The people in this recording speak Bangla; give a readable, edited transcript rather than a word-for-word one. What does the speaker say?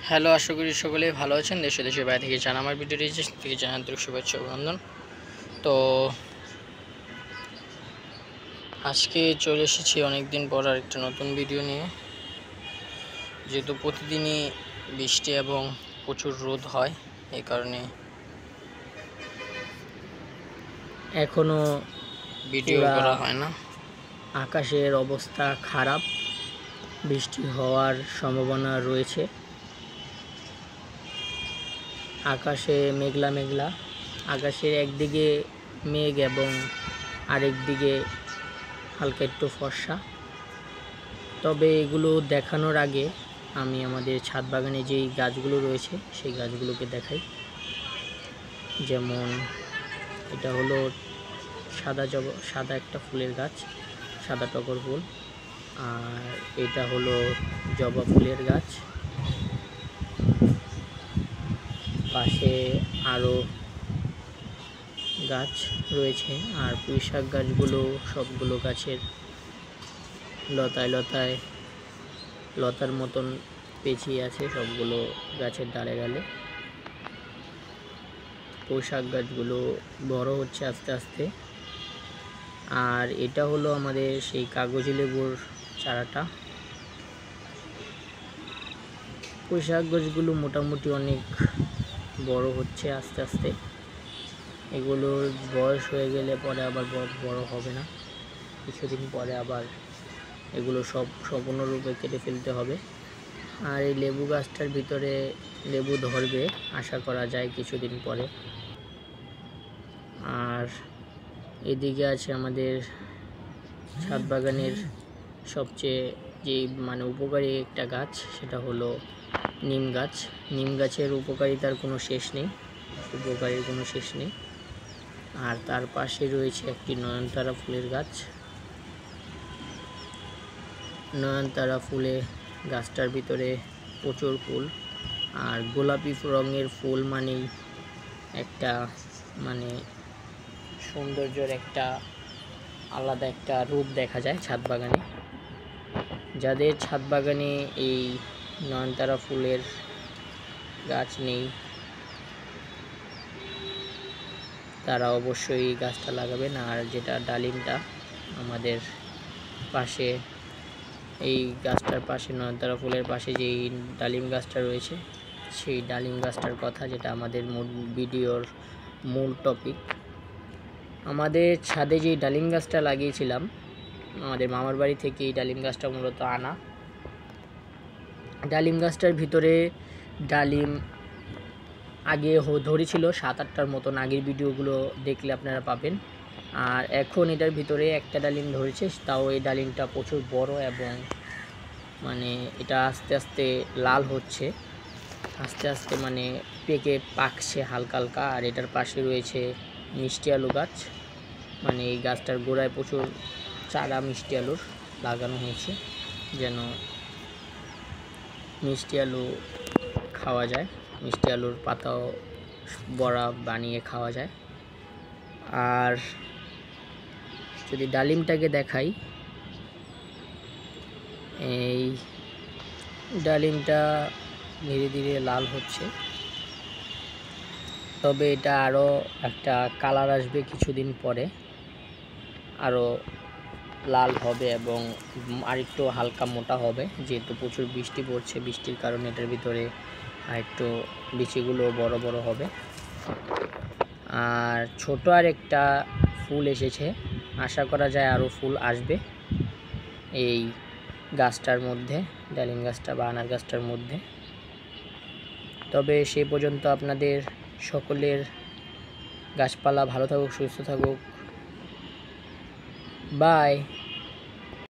হ্যালো, আশা করি সকলেই ভালো আছেন। দেশে দেশের বাইরে থেকে জানা আমার ভিডিওটি থেকে জানা আন্তরিক শুভেচ্ছা অভিনন্দন। তো আজকে চলে এসেছি অনেকদিন পর আর একটা নতুন ভিডিও নিয়ে। যেহেতু প্রতিদিনই বৃষ্টি এবং প্রচুর রোদ হয়, এই কারণে এখনো ভিডিও করা হয় না। আকাশের অবস্থা খারাপ, বৃষ্টি হওয়ার সম্ভাবনা রয়েছে। আকাশে মেঘলা মেঘলা, আকাশের একদিকে মেঘ এবং আরেক দিকে হালকা একটু ফর্সা। তবে এগুলো দেখানোর আগে আমি আমাদের ছাদ বাগানে যেই গাছগুলো রয়েছে সেই গাছগুলোকে দেখাই। যেমন এটা হলো সাদা একটা ফুলের গাছ, সাদা টগর ফুল। আর এটা হলো জবা ফুলের গাছ। পাশে আরও গাছ রয়েছে। আর পুঁই শাক গাছগুলো সবগুলো গাছের লতায় লতায় লতার মতন পেঁচিয়ে আছে, সবগুলো গাছের ডালে ডালে। পুঁই শাক গাছগুলো বড় হচ্ছে আস্তে আস্তে। আর এটা হলো আমাদের সেই কাগজি লেবুর চারাটা। পুঁই শাক গাছগুলো মোটামুটি অনেক বড় হচ্ছে আস্তে আস্তে। এগুলোর বয়স হয়ে গেলে পরে আবার বড় হবে না, কিছুদিন পরে আবার এগুলো সব সম্পূর্ণরূপে কেটে ফেলতে হবে। আর এই লেবু গাছটার ভিতরে লেবু ধরবে আশা করা যায় কিছুদিন পরে। আর এদিকে আছে আমাদের ছাদ বাগানের সবচেয়ে যে উপকারী একটা গাছ, সেটা হলো নিম গাছ। নিম গাছের উপকারিতার কোনো শেষ নেই, উপকারীর কোনো শেষ নেই। আর তার পাশে রয়েছে একটি নয়নতারা ফুলের গাছ। নয়নতারা ফুলে গাছটার ভিতরে প্রচুর ফুল। আর গোলাপি রঙের ফুল মানেই একটা সৌন্দর্যের একটা আলাদা একটা রূপ দেখা যায় ছাদ বাগানে। যাদের ছাদ বাগানে এই নয়নতারা ফুলের গাছ নেই, তারা অবশ্যই গাছটা লাগাবেন। আর যেটা ডালিমটা আমাদের পাশে, এই গাছটার পাশে নয়নতারা ফুলের পাশে যেই ডালিম গাছটা রয়েছে, সেই ডালিম গাছটার কথা, যেটা আমাদের ভিডিওর মূল টপিক। আমাদের ছাদে যেই ডালিম গাছটা লাগিয়েছিলাম, আমাদের মামার বাড়ি থেকে এই ডালিম গাছটা মূলত আনা। ডালিম গাছটার ভিতরে ডালিম আগে ধরেছিল 7-8টার মতন, আগের ভিডিওগুলো দেখলে আপনারা পাবেন। আর এখন এটার ভিতরে একটা ডালিম ধরেছে, তাও এই ডালিমটা প্রচুর বড় এবং এটা আস্তে আস্তে লাল হচ্ছে, আস্তে আস্তে পেকে পাকছে হালকা হালকা। আর এটার পাশে রয়েছে মিষ্টি আলু গাছ। এই গাছটার গোড়ায় প্রচুর চারা মিষ্টি আলুর লাগানো হয়েছে, যেন মিষ্টি আলু খাওয়া যায়, মিষ্টি আলুর পাতাও বড়া বানিয়ে খাওয়া যায়। আর যদি ডালিমটাকে দেখাই, এই ডালিমটা ধীরে ধীরে লাল হচ্ছে। তবে এটা আরও একটা কালার আসবে কিছুদিন পরে, আরও লাল হবে এবং আরেকটু হালকা মোটা হবে। যেহেতু প্রচুর বৃষ্টি পড়ছে, বৃষ্টির কারণে এটার ভিতরে আরেকটু বিচিগুলো বড় বড় হবে। আর ছোট আর একটা ফুল এসেছে, আশা করা যায় আরও ফুল আসবে এই গাছটার মধ্যে, ডালিম গাছটা বা আনার গাছটার মধ্যে। তবে সে পর্যন্ত আপনাদের সকলের গাছপালা ভালো থাকুক, সুস্থ থাকুক। বাই।